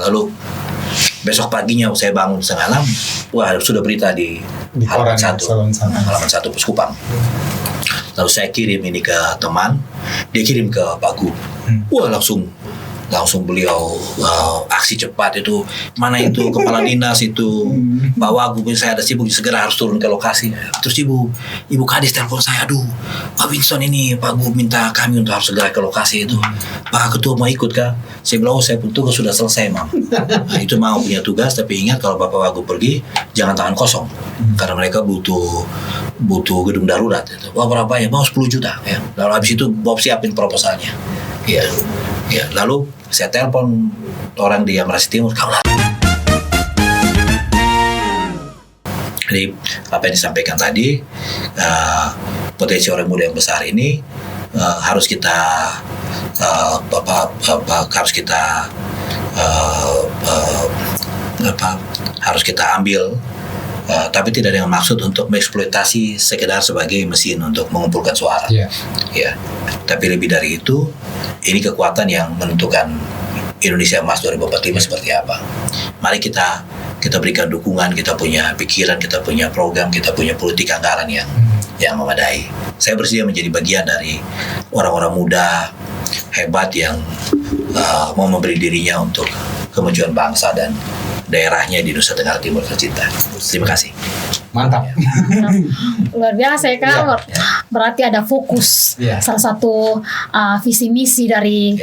Lalu besok paginya saya bangun 5:30, wah sudah berita di halaman satu Puskupang. Lalu saya kirim ini ke teman, dia kirim ke Pak Gu. Wah langsung beliau aksi cepat itu, mana itu kepala dinas itu Pak Wagub, saya ada sibuk, segera harus turun ke lokasi. Terus ibu Kadis telepon saya, aduh Pak Winston ini Pak Gu minta kami untuk harus segera ke lokasi itu. Pak Ketua mau ikut kah? Saya bilang, saya pun tugas sudah selesai Mam. Nah, itu mau punya tugas, tapi ingat kalau Bapak Wagub pergi jangan tangan kosong, karena mereka butuh gedung darurat itu. Wah berapa ya? Mau 10 juta ya. Lalu habis itu Bob siapin proposalnya. Ya, lalu saya telepon orang di Amrasi Timur, jadi apa yang disampaikan tadi, potensi orang muda yang besar ini harus kita harus kita ambil. Tapi tidak dengan maksud untuk mengeksploitasi sekedar sebagai mesin untuk mengumpulkan suara. Ya. Tapi lebih dari itu, ini kekuatan yang menentukan Indonesia Emas 2045 seperti apa. Mari kita berikan dukungan, kita punya pikiran, kita punya program, kita punya politik anggaran yang memadai. Saya bersedia menjadi bagian dari orang-orang muda hebat yang mau memberi dirinya untuk kemajuan bangsa dan daerahnya di Nusa Tenggara Timur tercinta. Terima kasih. Mantap. Luar biasa ya Kak. Berarti ada fokus. Salah satu visi misi dari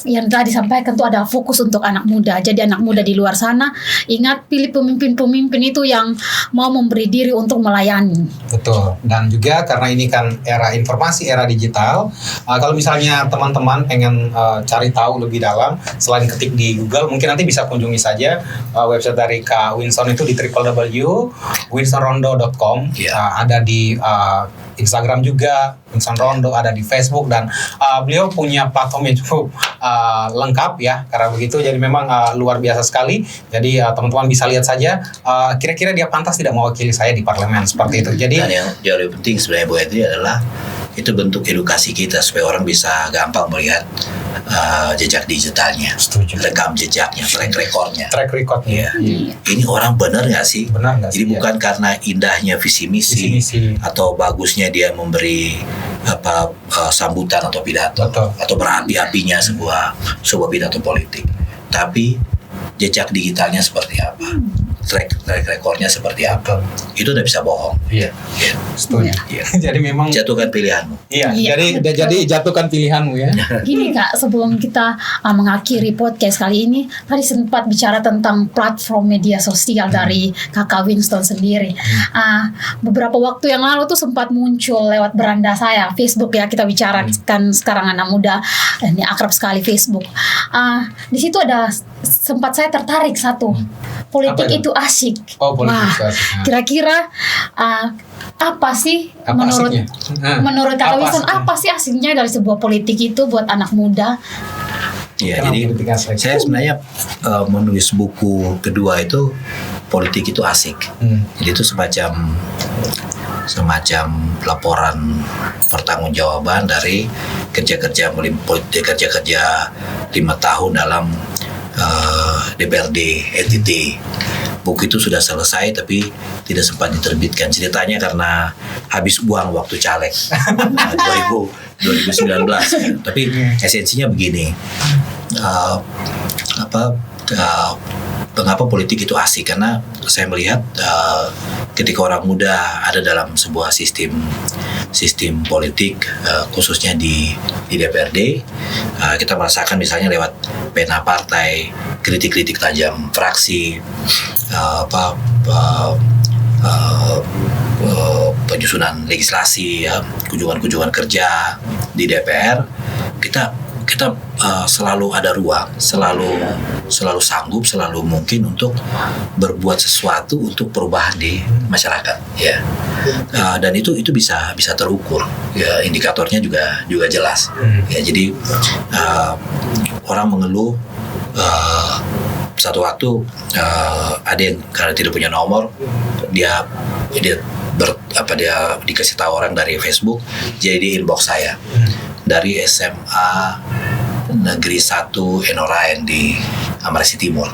yang telah disampaikan itu ada fokus untuk anak muda. Jadi anak muda di luar sana, ingat pilih pemimpin-pemimpin itu yang mau memberi diri untuk melayani. Betul. Dan juga karena ini kan era informasi, era digital, kalau misalnya teman-teman pengen cari tahu lebih dalam, selain ketik di Google, mungkin nanti bisa kunjungi saja website dari Kak Winston itu di www.winstonrondo.com. Ada di Instagram juga, Winston Rondo, ada di Facebook, dan beliau punya platform yang cukup lengkap ya, karena begitu. Jadi memang luar biasa sekali. Jadi teman-teman bisa lihat saja, kira-kira dia pantas tidak mewakili saya di parlemen seperti itu. Jadi dan yang jauh lebih penting sebenarnya Bu Edri adalah itu bentuk edukasi kita supaya orang bisa gampang melihat jejak digitalnya, rekam jejaknya, track recordnya. Ini orang benar nggak sih? Jadi bukan karena indahnya visi misi atau bagusnya dia memberi sambutan atau pidato atau berapi-apinya sebuah pidato politik, tapi jejak digitalnya seperti apa, track recordnya seperti apa, itu udah bisa bohong. Setuju. Jadi memang jatuhkan pilihanmu. Jadi jatuhkan pilihanmu ya. Gini Kak, sebelum kita mengakhiri podcast kali ini, tadi sempat bicara tentang platform media sosial dari Kakak Winston sendiri. Beberapa waktu yang lalu tuh sempat muncul lewat beranda saya, Facebook ya, kita bicarakan sekarang anak muda ini akrab sekali Facebook. Di situ ada sempat saya tertarik satu, politik itu asik. Kira-kira apa sih menurut Kak Winston, apa sih asiknya dari sebuah politik itu buat anak muda? Jadi saya sebenarnya menulis buku kedua itu, politik itu asik. Jadi itu semacam laporan pertanggungjawaban dari kerja-kerja 5 tahun dalam DPRD NTT. Buku itu sudah selesai tapi tidak sempat diterbitkan. Ceritanya karena habis buang waktu caleg 2019. Tapi esensinya begini, mengapa politik itu asik? Karena saya melihat ketika orang muda ada dalam sebuah sistem politik, khususnya di DPRD, kita merasakan misalnya lewat pena partai, kritik-kritik tajam fraksi, penyusunan legislasi, kunjungan kerja di DPR, kita selalu ada ruang, selalu sanggup, selalu mungkin untuk berbuat sesuatu untuk perubahan di masyarakat, ya. Dan itu bisa terukur, ya, indikatornya juga jelas. Ya, jadi orang mengeluh satu waktu ada yang karena tidak punya nomor, dia dikasih tahu orang dari Facebook, jadi di inbox saya dari SMA Negeri 1 Enoraen di Amrasi Timur.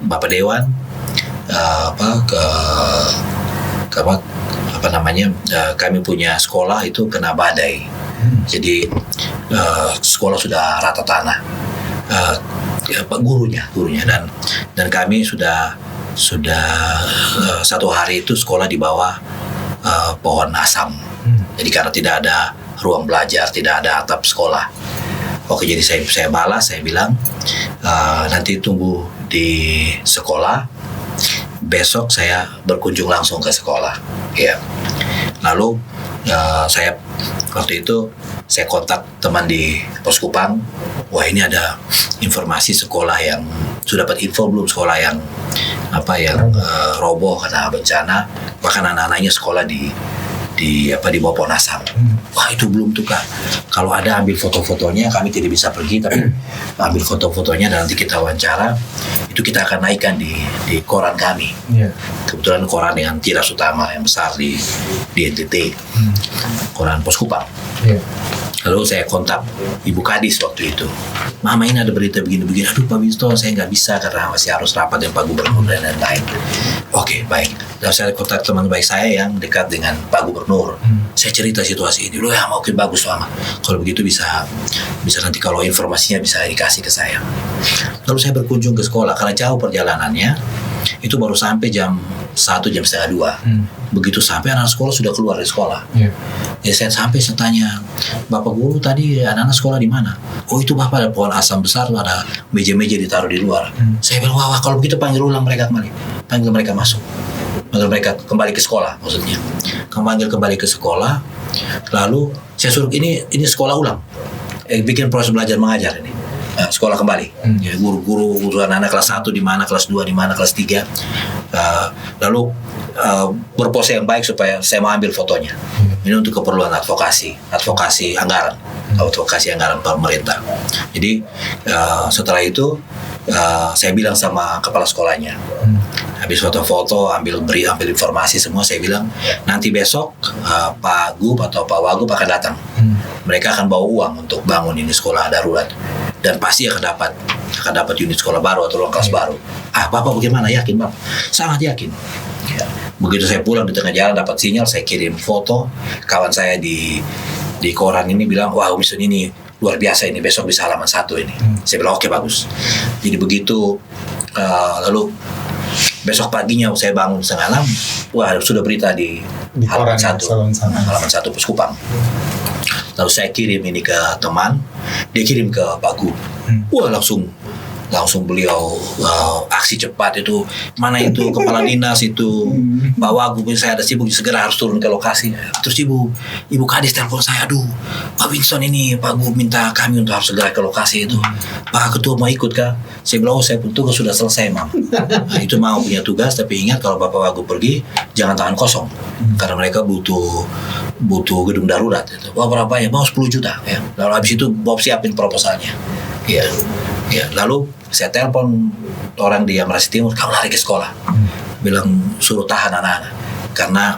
Bapak Dewan kami punya sekolah itu kena badai. Jadi sekolah sudah rata tanah. Gurunya dan kami sudah satu hari itu sekolah di bawah pohon asam. Jadi karena tidak ada ruang belajar, tidak ada atap sekolah. Oke, jadi saya balas, saya bilang nanti tunggu di sekolah. Besok saya berkunjung langsung ke sekolah. Ya. Lalu saya waktu itu saya kontak teman di Pos Kupang. Wah, ini ada informasi sekolah yang sudah dapat info belum, sekolah yang roboh karena bencana, bahkan anak-anaknya sekolah di bawah pohon asam. Wah, itu belum tuh Kak. Kalau ada ambil foto-fotonya, kami tidak bisa pergi, tapi ambil foto-fotonya dan nanti kita wawancara. Itu kita akan naikkan di koran kami. Kebetulan koran dengan tiras utama yang besar di NTT, koran Pos Kupang. Lalu saya kontak Ibu Kadis waktu itu. Mama, ini ada berita begini-begini. Aduh Pak Winston, saya nggak bisa karena masih harus rapat dengan Pak Gubernur dan lain-lain. Oke, baik. Lalu saya kontak teman baik saya yang dekat dengan Pak Gubernur. Saya cerita situasi ini. Loh ya, mungkin bagus Mama. Kalau begitu bisa nanti kalau informasinya bisa dikasih ke saya. Lalu saya berkunjung ke sekolah karena jauh perjalanannya. Itu baru sampai jam 1, jam setengah 2. Begitu sampai anak sekolah sudah keluar dari sekolah. Ya saya sampai, saya tanya, Bapak Guru tadi anak-anak sekolah di mana? Oh, itu Bapak ada pohon asam besar, ada meja-meja ditaruh di luar. Saya bilang, wah kalau begitu panggil ulang mereka kembali. Panggil mereka masuk. Panggil mereka kembali ke sekolah maksudnya. Kembali ke sekolah. Lalu saya suruh ini sekolah ulang. Bikin proses belajar mengajar ini. Sekolah kembali. Ya, guru-guru anak-anak kelas 1 di mana, kelas 2 di mana, kelas 3. Lalu berpose yang baik supaya saya mau ambil fotonya. Ini untuk keperluan advokasi anggaran pemerintah. Jadi setelah itu saya bilang sama kepala sekolahnya, habis foto-foto, ambil informasi semua, saya bilang nanti besok Pak Gub atau Pak Wagub akan datang. Mereka akan bawa uang untuk bangun ini sekolah darurat dan pasti akan dapat unit sekolah baru atau ruang kelas baru. Bapak bagaimana, yakin Bapak? Sangat yakin. Ya. Begitu saya pulang di tengah jalan dapat sinyal, saya kirim foto. Kawan saya di koran ini bilang, wah Winston ini luar biasa, ini besok bisa halaman 1 ini. Saya bilang oke, bagus. Jadi begitu lalu besok paginya saya bangun setengah 6, wah sudah berita di halaman 1 Pos Kupang. Lalu saya kirim ini ke teman, dia kirim ke Pak Gub. Wah langsung beliau aksi cepat itu, mana itu kepala dinas itu Pak Wagub, saya ada sibuk, segera harus turun ke lokasi. Terus Ibu Kadis telepon saya, aduh Pak Winston ini Pak Gub minta kami untuk harus segera ke lokasi itu. Pak Ketua mau ikut kah? Saya bilang, saya pun tugas sudah selesai Mam. Nah, itu mau punya tugas, tapi ingat kalau Bapak Wagub pergi jangan tangan kosong, karena mereka butuh gedung darurat. Wah berapa ya? Mau 10 juta ya. Lalu habis itu Bob siapin proposalnya. Ya. Lalu saya telepon orang di Amrasi Timur, kamu lari ke sekolah. Bilang suruh tahan anak-anak karena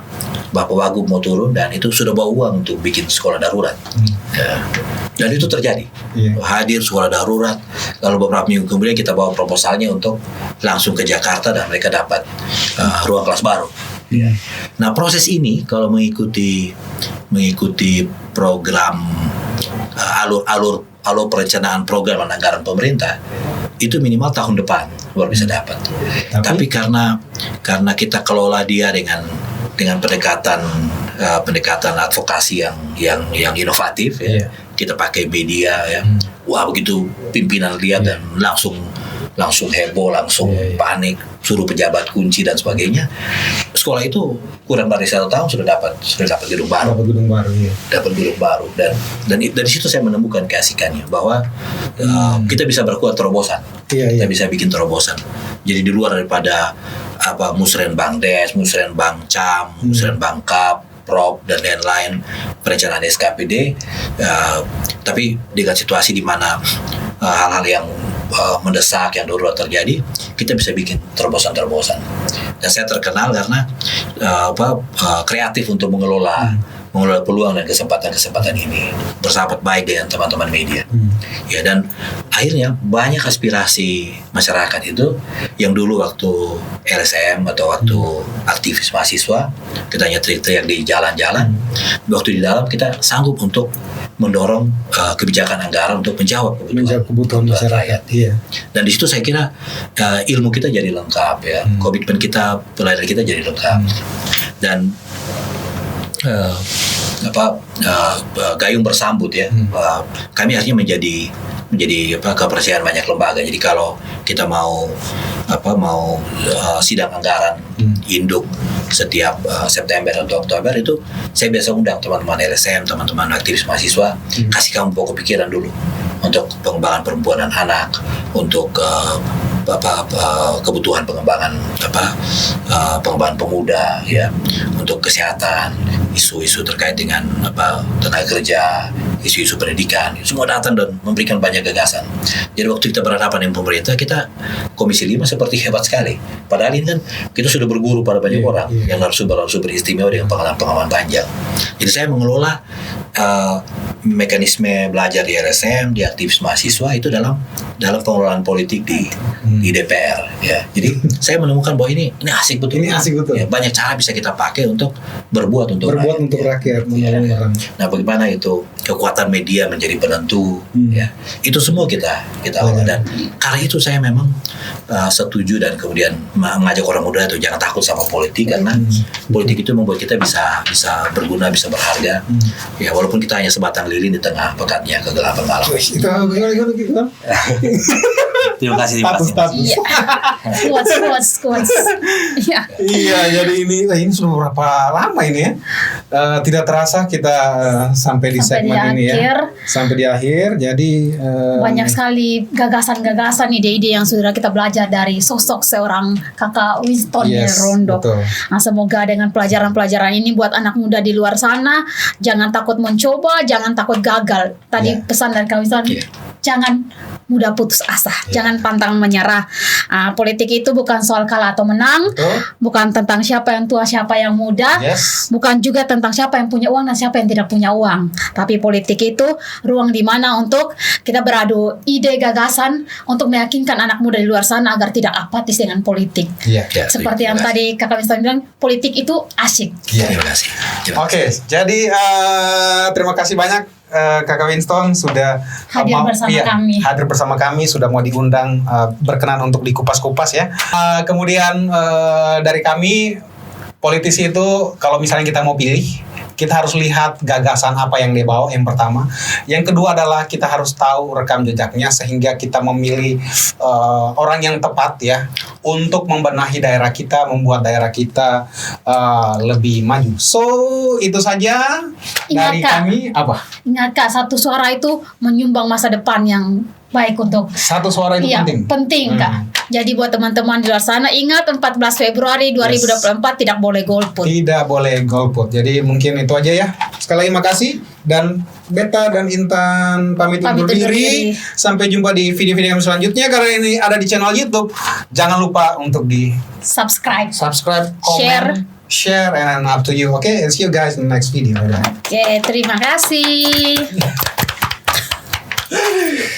Bapak Wagub mau turun dan itu sudah bawa uang untuk bikin sekolah darurat. Ya. Dan itu terjadi. Hadir sekolah darurat. Lalu beberapa minggu kemudian kita bawa proposalnya untuk langsung ke Jakarta dan mereka dapat ruang kelas baru. Nah, proses ini kalau mengikuti program alur perencanaan program dan anggaran pemerintah itu minimal tahun depan baru bisa dapat. Tapi karena kita kelola dia dengan pendekatan advokasi yang inovatif ya. Kita pakai media ya. Wah, begitu pimpinan lihat dan langsung heboh, langsung panik, suruh pejabat kunci dan sebagainya. Sekolah itu kurang dari 1 tahun sudah dapat gedung baru. Dapat gedung baru dan dari situ saya menemukan keasikannya bahwa kita bisa berbuat terobosan. Kita bisa bikin terobosan. Jadi di luar daripada Musrenbang Des, Musrenbang Cam, Musrenbang Kap, Prop dan lain-lain perencanaan SKPD, tapi dengan situasi di mana hal-hal yang mendesak, yang darurat terjadi, kita bisa bikin terobosan-terobosan. Dan saya terkenal karena kreatif untuk mengelola mengelola peluang dan kesempatan-kesempatan ini, bersahabat baik dengan teman-teman media. Ya, dan akhirnya banyak aspirasi masyarakat itu yang dulu waktu LSM atau waktu aktivis mahasiswa kita hanya teriak-teriak di jalan-jalan, waktu di dalam kita sanggup untuk mendorong kebijakan anggaran untuk menjawab kebutuhan masyarakat. Iya. Dan di situ saya kira ilmu kita jadi lengkap ya, komitmen kita, pelayanan kita jadi lengkap. Dan gayung bersambut ya, kami akhirnya menjadi kepercayaan banyak lembaga. Jadi kalau kita mau sidang anggaran induk setiap September atau Oktober itu, saya biasa undang teman-teman LSM, teman-teman aktivis mahasiswa, kasih kamu pokok pikiran dulu untuk pengembangan perempuan dan anak, untuk kebutuhan pengembangan pemuda ya, untuk kesehatan, isu-isu terkait dengan tenaga kerja, isu-isu pendidikan, semua datang dan memberikan banyak gagasan. Jadi waktu kita berhadapan dengan pemerintah, kita Komisi 5 seperti hebat sekali. Padahal ini kan kita sudah berguru pada banyak orang yang narasumber istimewa dengan pengalaman panjang. Jadi saya mengelola mekanisme belajar di LSM, di aktivis mahasiswa itu dalam pengelolaan politik di DPR ya. Jadi saya menemukan bahwa ini asik betul. Ini asik betul. Ya, banyak cara bisa kita pakai untuk berbuat untuk rakyat, menolong orang. Nah, bagaimana itu kekuatan media menjadi penentu ya. Itu semua kita lakukan. Dan karena itu saya memang setuju dan kemudian mengajak orang muda itu jangan takut sama politik, karena politik itu membuat kita bisa berguna, bisa berharga. Ya, walaupun kita hanya sebatang lilin di tengah pekatnya kegelapan malam. Itu gimana? Terima kasih. Iya. Kuat. Iya, jadi ini sudah berapa lama ini ya? Tidak terasa kita sampai di segmen ini ya. Sampai di akhir. Jadi banyak sekali gagasan-gagasan, ide-ide yang sudah kita belajar dari sosok seorang Kakak Winston Rondo. Betul. Nah, semoga dengan pelajaran-pelajaran ini buat anak muda di luar sana, jangan takut mencoba, jangan takut gagal. Tadi pesan dari Kak Winston, jangan mudah putus asa, jangan pantang menyerah. Politik itu bukan soal kalah atau menang, bukan tentang siapa yang tua, siapa yang muda, bukan juga tentang siapa yang punya uang dan siapa yang tidak punya uang. Tapi politik itu ruang di mana untuk kita beradu ide, gagasan untuk meyakinkan anak muda di luar sana agar tidak apatis dengan politik. Seperti yang tadi Kakak Winston bilang, politik itu asik. Terima kasih. Oke, jadi terima kasih banyak Kakak Winston sudah hadir bersama kami, sudah mau diundang, berkenan untuk dikupas-kupas ya. Kemudian dari kami, politisi itu kalau misalnya kita mau pilih, kita harus lihat gagasan apa yang dia bawa, yang pertama. Yang kedua adalah kita harus tahu rekam jejaknya sehingga kita memilih orang yang tepat ya untuk membenahi daerah kita, membuat daerah kita lebih maju. So, itu saja dari kami. Ingat Kak, satu suara itu menyumbang masa depan yang baik untuk satu suara itu penting Kak. Jadi buat teman-teman di luar sana, ingat 14 Februari 2024 tidak boleh golput. Tidak boleh golput. Jadi mungkin itu aja ya. Sekali lagi makasih, dan Beta dan Intan pamit undur diri. Sampai jumpa di video-video yang selanjutnya, karena ini ada di channel YouTube. Jangan lupa untuk di subscribe, comment, share, and up to you. Okay, and see you guys in the next video. Oke, terima kasih.